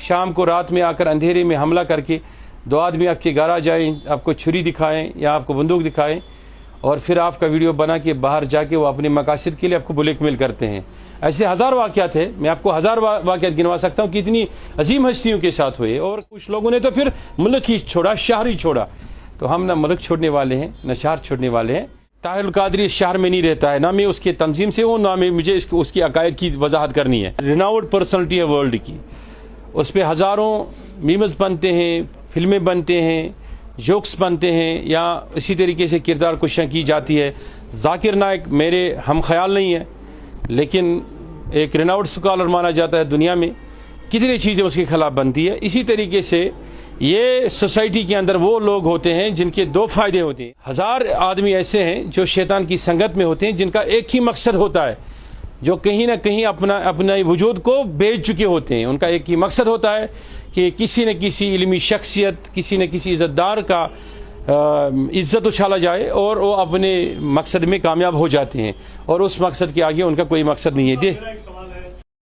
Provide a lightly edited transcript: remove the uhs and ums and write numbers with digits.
शाम को रात में आकर अंधेरे में हमला करके 2 आदमी आपके घर आ जाएं, आपको छुरी दिखाएं या आपको बंदूक दिखाएं और फिर आपका वीडियो बना के बाहर जाके वो अपने मकासद के लिए आपको ब्लैकमेल करते हैं। ऐसे हज़ार वाक़यात है, मैं आपको हज़ार वाक़यात गिनवा सकता हूँ कि इतनी अजीम हस्तियों के साथ हुए। और कुछ लोगों ने तो फिर मुल्क ही छोड़ा, शहर ही छोड़ा। तो हम ना मुल्क छोड़ने वाले हैं न शहर छोड़ने वाले हैं। ताहिर कादरी इस शहर में नहीं रहता है, ना मैं उसके तंजीम से हूँ, ना मैं मुझे उसकी अकायद की वजाहत करनी है। रिनाउड पर्सनलिटी है वर्ल्ड की, उस पर हज़ारों मीम्स बनते हैं, फिल्में बनते हैं, जोक्स बनते हैं या इसी तरीके से किरदार कुशियाँ की जाती है। जाकिर नाइक मेरे हम ख्याल नहीं है, लेकिन एक रिनाउड स्कॉलर माना जाता है दुनिया में, कितनी चीज़ें उसके ख़िलाफ़ बनती है। इसी तरीके से ये सोसाइटी के अंदर वो लोग होते हैं जिनके 2 फ़ायदे होते हैं। 1000 आदमी ऐसे हैं जो शैतान की संगत में होते हैं, जिनका एक ही मकसद होता है, जो कहीं ना कहीं अपना वजूद को बेच चुके होते हैं। उनका एक ही मकसद होता है कि किसी न किसी इल्मी शख्सियत, किसी न किसी इज़्ज़तदार का इज़्ज़त उछाला जाए और वो अपने मकसद में कामयाब हो जाते हैं, और उस मकसद के आगे उनका कोई मकसद नहीं है।